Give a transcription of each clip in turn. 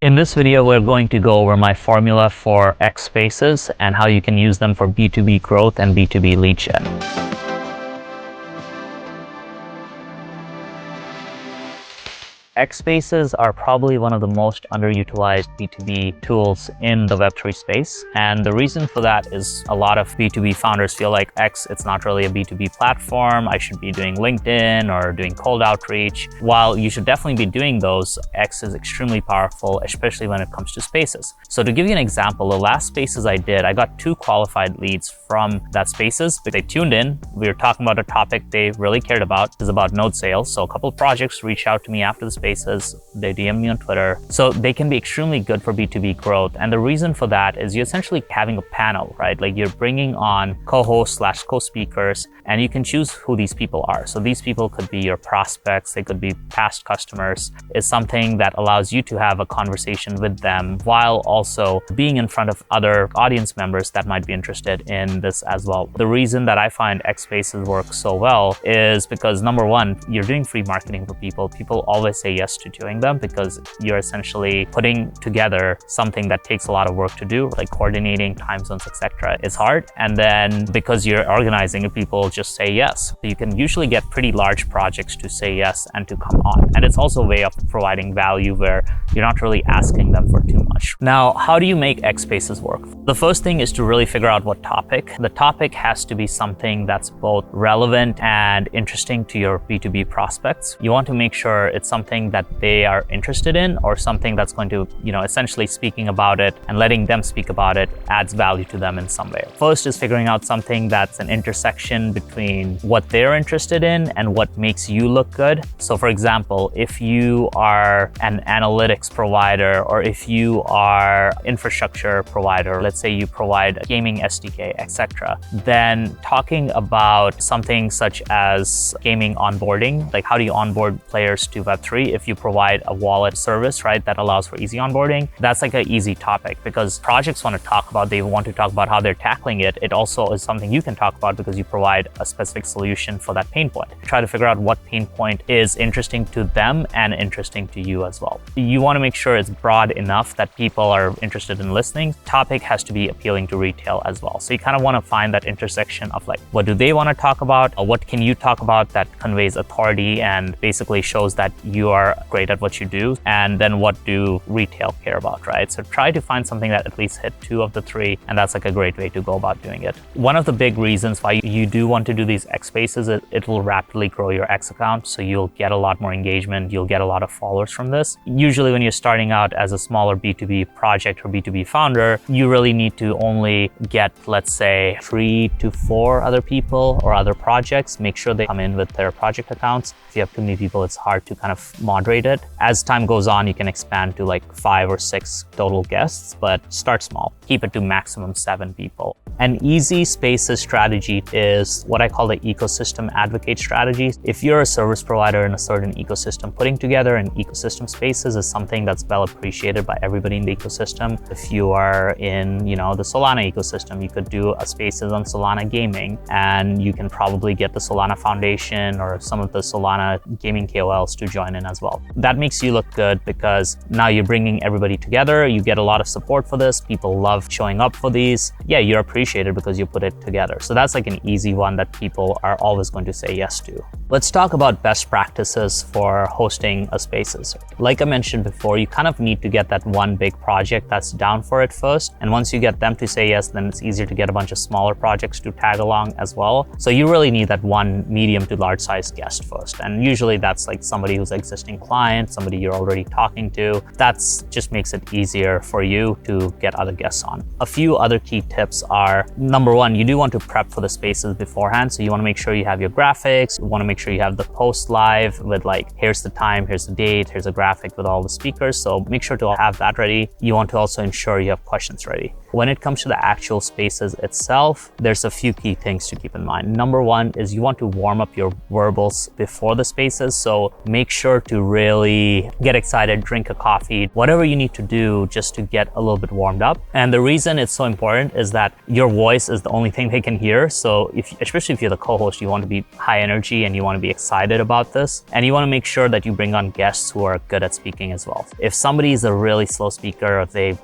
In this video, we're going to go over my formula for X spaces and how you can use them for B2B growth and B2B lead gen. X spaces are probably one of the most underutilized B2B tools in the Web3 space. And the reason for that is a lot of B2B founders feel like X, it's not really a B2B platform. I should be doing LinkedIn or doing cold outreach. While you should definitely be doing those, X is extremely powerful, especially when it comes to spaces. So to give you an example, the last spaces I did, I got 2 qualified leads from that spaces. They tuned in. We were talking about a topic they really cared about. It's about node sales. So a couple of projects reached out to me after the spaces. They DM me on Twitter. So they can be extremely good for B2B growth. And the reason for that is you're essentially having a panel, right? Like you're bringing on co-hosts / co-speakers, and you can choose who these people are. So these people could be your prospects. They could be past customers. It's something that allows you to have a conversation with them while also being in front of other audience members that might be interested in this as well. The reason that I find X Spaces work so well is because number one, you're doing free marketing for people. People always say yes to doing them because you're essentially putting together something that takes a lot of work to do, like coordinating time zones, etc. It's hard. And then because you're organizing it, people just say yes. You can usually get pretty large projects to say yes and to come on. And it's also a way of providing value where you're not really asking them for too much. Now, how do you make X Spaces work? The first thing is to really figure out what topic. The topic has to be something that's both relevant and interesting to your B2B prospects. You want to make sure it's something that they are interested in or something that's going to, essentially speaking about it and letting them speak about it adds value to them in some way. First is figuring out something that's an intersection between what they're interested in and what makes you look good. So for example, if you are an analytics provider or if you are infrastructure provider, let's say you provide a gaming SDK, etc., then talking about something such as gaming onboarding, like how do you onboard players to Web3 if you provide a wallet service, right, that allows for easy onboarding, that's like an easy topic because projects want to talk about, they want to talk about how they're tackling it. It also is something you can talk about because you provide a specific solution for that pain point. Try to figure out what pain point is interesting to them and interesting to you as well. You want to make sure it's broad enough that people are interested in listening. Topic has to be appealing to retail as well. So you kind of want to find that intersection of like, what do they want to talk about? What can you talk about that conveys authority and basically shows that you are great at what you do? And then what do retail care about, right? So try to find something that at least hit 2 of the 3, and that's like a great way to go about doing it. One of the big reasons why you do want to do these X Spaces, it will rapidly grow your X account. So you'll get a lot more engagement. You'll get a lot of followers from this. Usually when you're starting out as a smaller B2B project or B2B founder, you really need to only get, let's say, 3 to 4 other people or other projects. Make sure they come in with their project accounts. If you have too many people, it's hard to kind of moderate it. As time goes on, you can expand to like 5 or 6 total guests, but start small. Keep it to maximum 7 people. An easy spaces strategy is what I call the ecosystem advocate strategy. If you're a service provider in a certain ecosystem, putting together an ecosystem spaces is something that's well appreciated by everybody in the ecosystem. If you are in, the Solana ecosystem, you could do a spaces on Solana gaming, and you can probably get the Solana Foundation or some of the Solana gaming KOLs to join in as well. That makes you look good because now you're bringing everybody together. You get a lot of support for this. People love showing up for these. Yeah, you're appreciated because you put it together. So that's like an easy one that people are always going to say yes to. Let's talk about best practices for hosting a spaces. Like I mentioned before, you kind of need to get that one big project that's down for it first. And once you get them to say yes, then it's easier to get a bunch of smaller projects to tag along as well. So you really need that one medium to large size guest first. And usually that's like somebody who's an existing client, somebody you're already talking to. That's just makes it easier for you to get other guests on. A few other key tips are, number one, you do want to prep for the spaces beforehand. So you want to make sure you have your graphics. You want to make sure you have the post live with like, here's the time, here's the date, here's a graphic with all the speakers. So make sure to have that ready. You want to also ensure you have questions ready. When it comes to the actual spaces itself, there's a few key things to keep in mind. Number one is you want to warm up your verbals before the spaces. So make sure to to really get excited, drink a coffee, whatever you need to do just to get a little bit warmed up. And the reason it's so important is that your voice is the only thing they can hear. So especially if you're the co-host, you want to be high energy and you want to be excited about this. And you want to make sure that you bring on guests who are good at speaking as well. If somebody is a really slow speaker, or if they,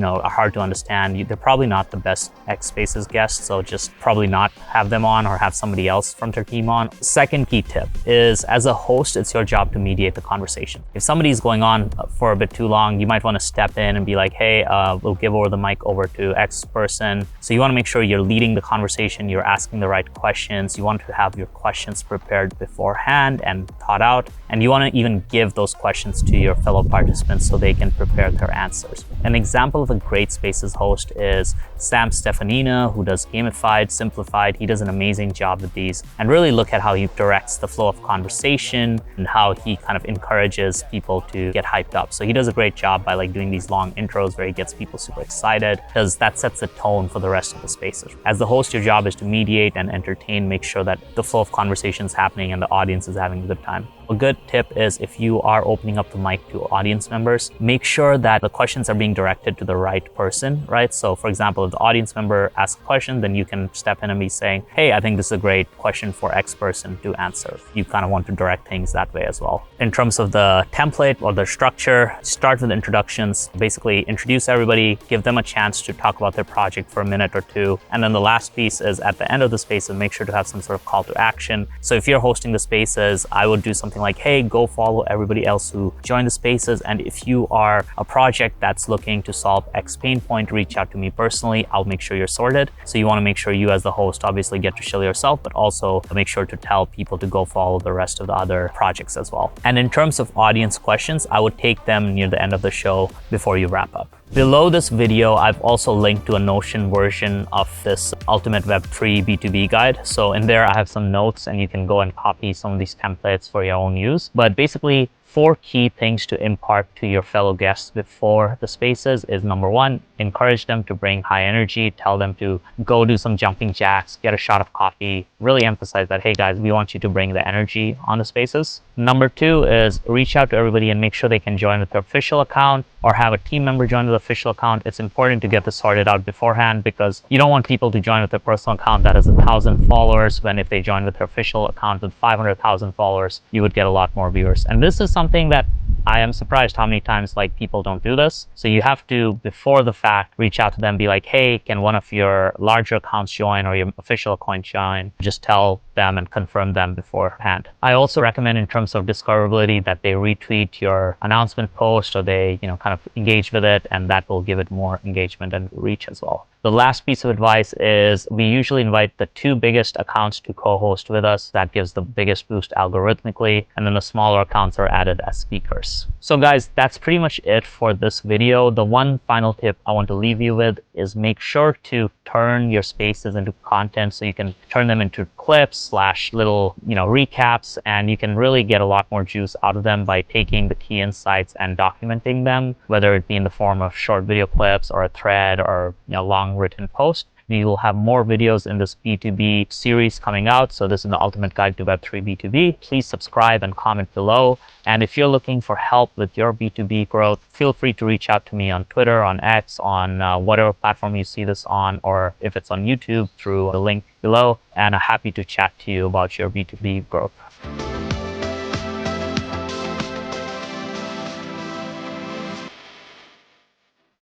are hard to understand, they're probably not the best X Spaces guest. So just probably not have them on, or have somebody else from their team on. Second key tip is, as a host, it's your job to mediate the conversation. If somebody's going on for a bit too long, you might want to step in and be like, hey, we'll give over the mic over to X person. So you want to make sure you're leading the conversation, you're asking the right questions, you want to have your questions prepared beforehand and thought out, and you want to even give those questions to your fellow participants so they can prepare their answers. An example of a great Spaces host is Sam Stefanina, who does gamified, simplified. He does an amazing job with these, and really look at how he directs the flow of conversation and how he kind of encourages people to get hyped up. So he does a great job by doing these long intros where he gets people super excited, because that sets the tone for the rest of the Spaces. As the host, your job is to mediate and entertain, make sure that the flow of conversation is happening and the audience is having a good time. A good tip is, if you are opening up the mic to audience members, make sure that the questions are being directed to the right person, right? So for example, if the audience member asks a question, then you can step in and be saying, hey, I think this is a great question for X person to answer. You kind of want to direct things that way as well. In terms of the template or the structure, start with introductions. Basically introduce everybody, give them a chance to talk about their project for a minute or two. And then the last piece is, at the end of the Spaces, make sure to have some sort of call to action. So if you're hosting the Spaces, I would do something like, hey, go follow everybody else who joined the Spaces. And if you are a project that's looking to solve X pain point, reach out to me personally. I'll make sure you're sorted. So you want to make sure you, as the host, obviously get to show yourself, but also make sure to tell people to go follow the rest of the other projects as well. And in terms of audience questions, I would take them near the end of the show before you wrap up. Below this video, I've also linked to a Notion version of this Ultimate Web3 B2B guide. So in there, I have some notes, and you can go and copy some of these templates for your own use. But basically, 4 key things to impart to your fellow guests before the Spaces is: number 1, encourage them to bring high energy. Tell them to go do some jumping jacks, get a shot of coffee. Really emphasize that, hey guys, we want you to bring the energy on the Spaces. Number 2 is reach out to everybody and make sure they can join with their official account, or have a team member join with the official account. It's important to get this sorted out beforehand, because you don't want people to join with their personal account that has 1,000 followers, when if they join with their official account with 500,000 followers, you would get a lot more viewers. And this is something that I am surprised how many times people don't do this. So you have to, before the fact, reach out to them, be like, hey, can one of your larger accounts join, or your official account join? Just tell them and confirm them beforehand. I also recommend, in terms of discoverability, that they retweet your announcement post, or they kind of engage with it, and that will give it more engagement and reach as well. The last piece of advice is, we usually invite the 2 biggest accounts to co-host with us. That gives the biggest boost algorithmically, and then the smaller accounts are added as speakers. So guys, that's pretty much it for this video. The one final tip I want to leave you with is, make sure to turn your Spaces into content, so you can turn them into clips / little recaps, and you can really get a lot more juice out of them by taking the key insights and documenting them, whether it be in the form of short video clips, or a thread, or long written post. We will have more videos in this B2B series coming out. So this is the Ultimate Guide to Web3 B2B. Please subscribe and comment below. And if you're looking for help with your B2B growth, feel free to reach out to me on Twitter, on X, on whatever platform you see this on, or if it's on YouTube, through the link below. And I'm happy to chat to you about your B2B growth.